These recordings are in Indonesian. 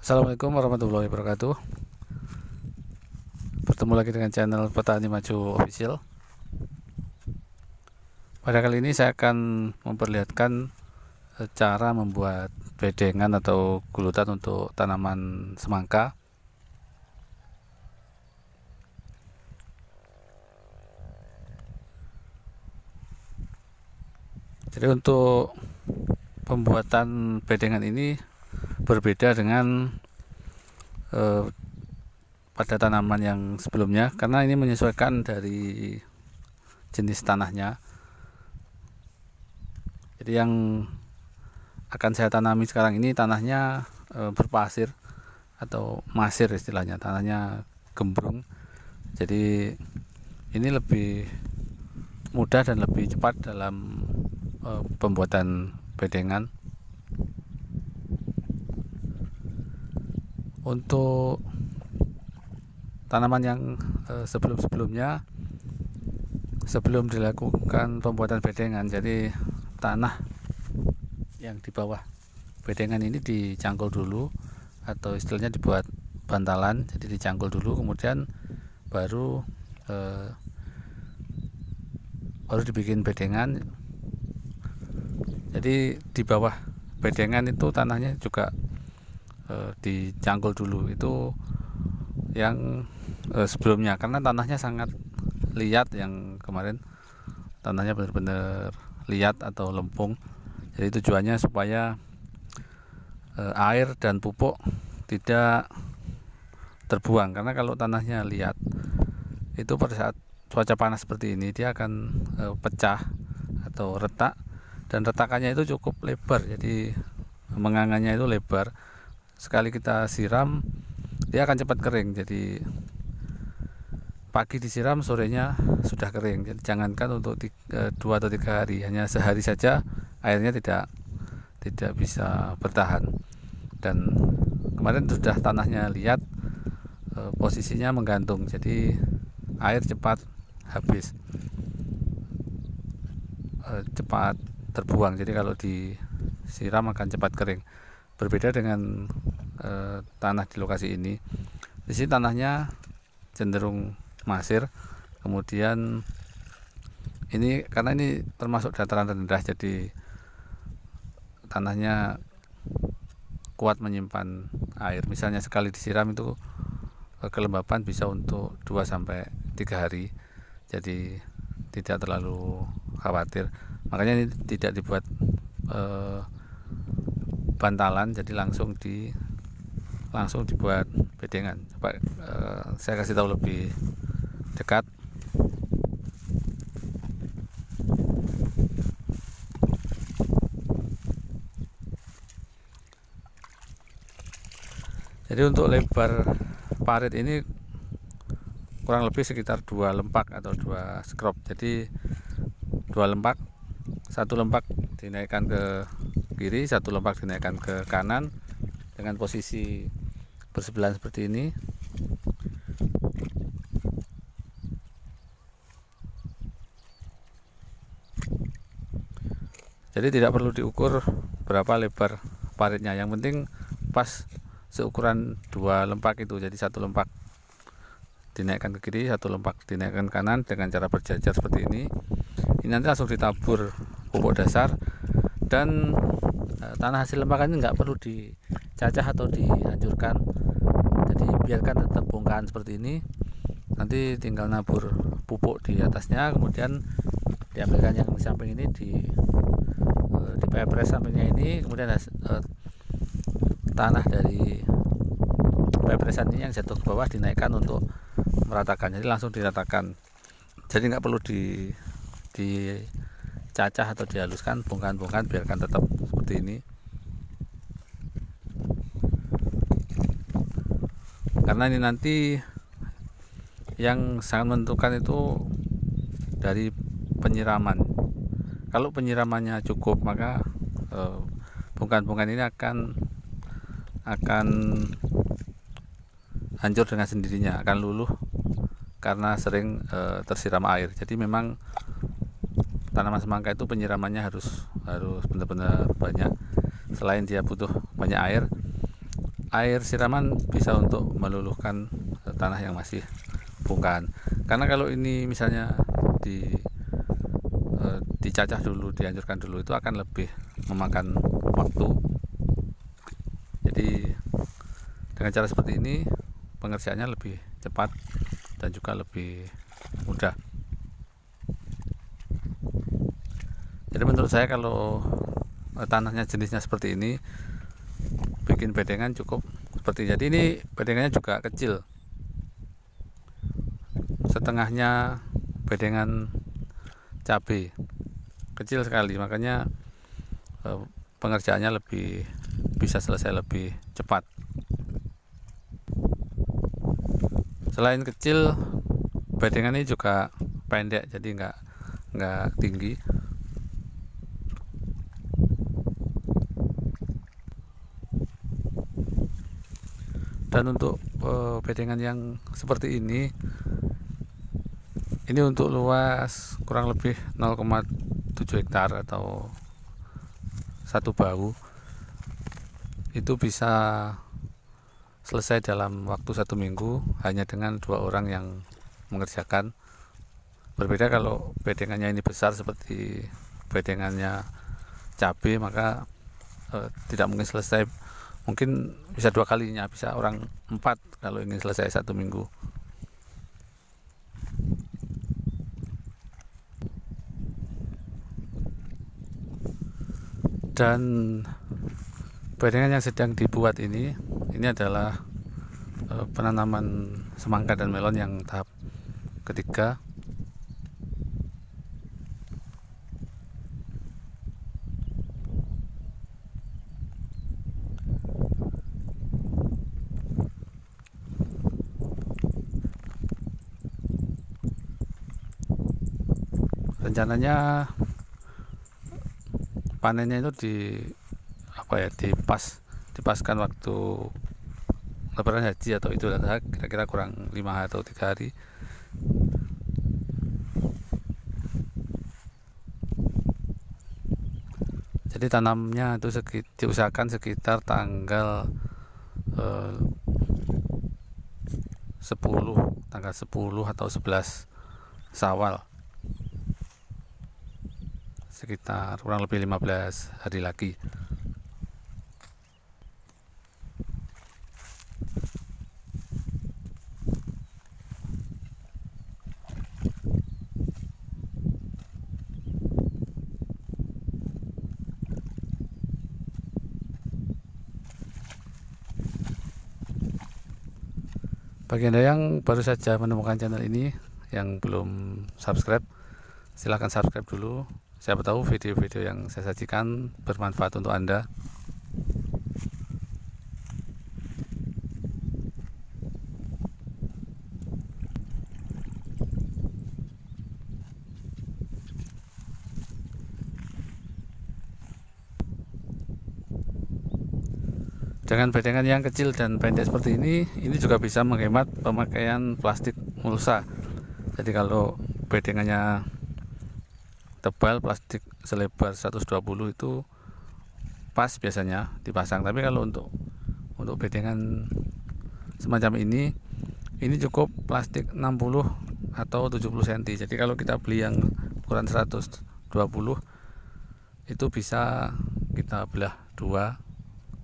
Assalamualaikum warahmatullahi wabarakatuh. Bertemu lagi dengan channel Petani Maju Official. Pada kali ini saya akan memperlihatkan cara membuat bedengan atau gulutan untuk tanaman semangka. Jadi untuk pembuatan bedengan ini berbeda dengan pada tanaman yang sebelumnya, karena ini menyesuaikan dari jenis tanahnya. Jadi yang akan saya tanami sekarang ini tanahnya berpasir atau masir istilahnya, tanahnya gembrung. Jadi ini lebih mudah dan lebih cepat dalam pembuatan bedengan. Untuk tanaman yang sebelum-sebelumnya, sebelum dilakukan pembuatan bedengan, jadi tanah yang di bawah bedengan ini dicangkul dulu, atau istilahnya dibuat bantalan. Jadi dicangkul dulu, kemudian baru dibikin bedengan. Jadi di bawah bedengan itu tanahnya juga dicangkul dulu, itu yang sebelumnya, karena tanahnya sangat liat. Yang kemarin tanahnya benar-benar liat atau lempung. Jadi tujuannya supaya air dan pupuk tidak terbuang, karena kalau tanahnya liat itu pada saat cuaca panas seperti ini dia akan pecah atau retak, dan retakannya itu cukup lebar, jadi mengangannya itu lebar. Sekali kita siram dia akan cepat kering, jadi pagi disiram sorenya sudah kering. Jadi jangankan untuk 2 atau 3 hari, hanya sehari saja airnya tidak bisa bertahan. Dan kemarin sudah tanahnya liat, posisinya menggantung, jadi air cepat habis, cepat terbuang. Jadi kalau disiram akan cepat kering. Berbeda dengan tanah di lokasi ini. Di sini tanahnya cenderung masir. Kemudian ini karena ini termasuk dataran rendah, jadi tanahnya kuat menyimpan air. Misalnya sekali disiram itu kelembapan bisa untuk 2 sampai 3 hari. Jadi tidak terlalu khawatir. Makanya ini tidak dibuat bantalan, jadi langsung dibuat bedengan. Coba saya kasih tahu lebih dekat. Jadi untuk lebar parit ini kurang lebih sekitar 2 lempak atau 2 skrop. Jadi 2 lempak, 1 lempak dinaikkan ke kiri, 1 lempak dinaikkan ke kanan dengan posisi bersebelahan seperti ini. Jadi tidak perlu diukur berapa lebar paritnya, yang penting pas seukuran 2 lempak itu. Jadi 1 lempak dinaikkan ke kiri, 1 lempak dinaikkan ke kanan dengan cara berjajar seperti ini. Ini nanti langsung ditabur pupuk dasar, dan tanah hasil lempakan ini nggak perlu dicacah atau dihancurkan. Jadi biarkan tetap bongkahan seperti ini. Nanti tinggal nabur pupuk di atasnya, kemudian diambilkan yang di samping ini, dipepres sampingnya ini, kemudian tanah dari pepresan ini yang jatuh ke bawah dinaikkan untuk meratakan. Jadi langsung diratakan, jadi nggak perlu dicacah atau dihaluskan, bongkahan-bongkahan biarkan tetap seperti ini. Karena ini nanti yang sangat menentukan itu dari penyiraman. Kalau penyiramannya cukup, maka bongkahan-bongkahan ini akan hancur dengan sendirinya, akan luluh karena sering tersiram air. Jadi memang tanaman semangka itu penyiramannya harus benar-benar banyak. Selain dia butuh banyak air, air siraman bisa untuk meluluhkan tanah yang masih bongkahan. Karena kalau ini misalnya dicacah dulu, dihancurkan dulu, itu akan lebih memakan waktu. Jadi dengan cara seperti ini pengerjaannya lebih cepat dan juga lebih mudah. Jadi menurut saya kalau tanahnya jenisnya seperti ini, bikin bedengan cukup seperti. Jadi ini bedengannya juga kecil, setengahnya bedengan cabai, kecil sekali, makanya pengerjaannya lebih bisa selesai lebih cepat. Selain kecil, bedengan ini juga pendek, jadi nggak tinggi. Dan untuk bedengan yang seperti ini untuk luas kurang lebih 0,7 hektar atau 1 bahu, itu bisa selesai dalam waktu 1 minggu hanya dengan 2 orang yang mengerjakan. Berbeda kalau bedengannya ini besar seperti bedengannya cabai, maka tidak mungkin selesai, mungkin bisa 2 kalinya, bisa orang 4 kalau ingin selesai 1 minggu. Dan bedengan yang sedang dibuat ini adalah penanaman semangka dan melon yang tahap ketiga. Rencananya panennya itu dipaskan waktu Lebaran Haji atau Idul Adha, kira-kira kurang 5 atau 3 hari. Jadi tanamnya itu diusahakan sekitar tanggal 10 atau 11 Syawal, sekitar kurang lebih 15 hari lagi. Bagi Anda yang baru saja menemukan channel ini, yang belum subscribe, silahkan subscribe dulu. Siapa tahu video-video yang saya sajikan bermanfaat untuk Anda. Dengan bedengan yang kecil dan pendek seperti ini juga bisa menghemat pemakaian plastik mulsa. Jadi kalau bedengannya tebal, plastik selebar 120 itu pas biasanya dipasang. Tapi kalau untuk bedengan semacam ini cukup plastik 60 atau 70 cm. Jadi kalau kita beli yang ukuran 120 itu bisa kita belah 2,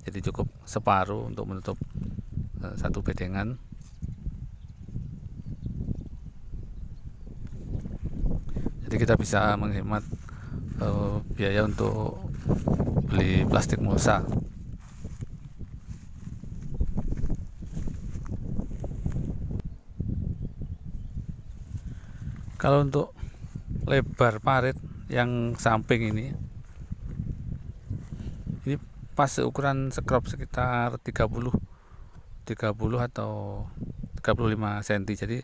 jadi cukup separuh untuk menutup 1 bedengan. Jadi kita bisa menghemat biaya untuk beli plastik mulsa. Kalau untuk lebar parit yang samping ini pas ukuran sekrop sekitar 30 atau 35 cm. Jadi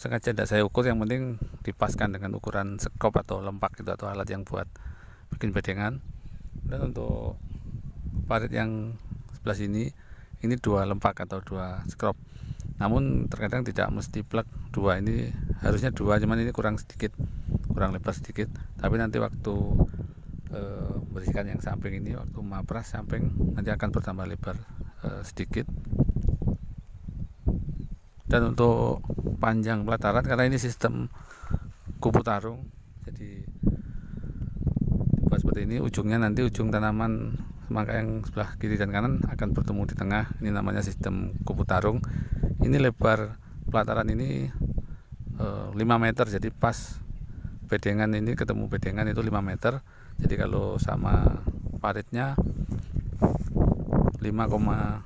sengaja tidak saya ukur, yang penting dipaskan dengan ukuran sekrop atau lempak gitu, atau alat yang buat bikin bedengan. Dan untuk parit yang sebelah sini ini 2 lempak atau 2 sekrop. Namun terkadang tidak mesti plek 2, ini harusnya 2, cuman ini kurang lebar sedikit. Tapi nanti waktu membersihkan yang samping ini. Waktu mapras samping nanti akan bertambah lebar sedikit. Dan untuk panjang pelataran, karena ini sistem kupu tarung, jadi dibuat seperti ini. Ujungnya nanti ujung tanaman semangka yang sebelah kiri dan kanan akan bertemu di tengah. Ini namanya sistem kupu tarung. Ini lebar pelataran ini 5 meter, jadi pas bedengan ini ketemu bedengan itu 5 meter. Jadi kalau sama paritnya 5,4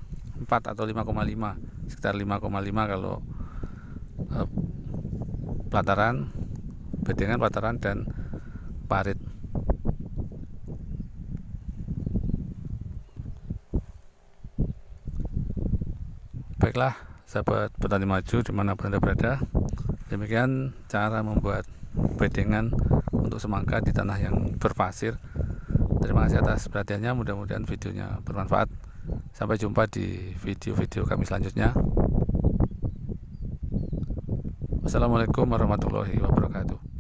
atau 5,5, sekitar 5,5 kalau pelataran, bedengan, pelataran, dan parit. Baiklah sahabat petani maju dimanapun Anda berada, demikian cara membuat bedengan untuk semangka di tanah yang berpasir. Terima kasih atas perhatiannya, mudah-mudahan videonya bermanfaat. Sampai jumpa di video-video kami selanjutnya. Wassalamualaikum warahmatullahi wabarakatuh.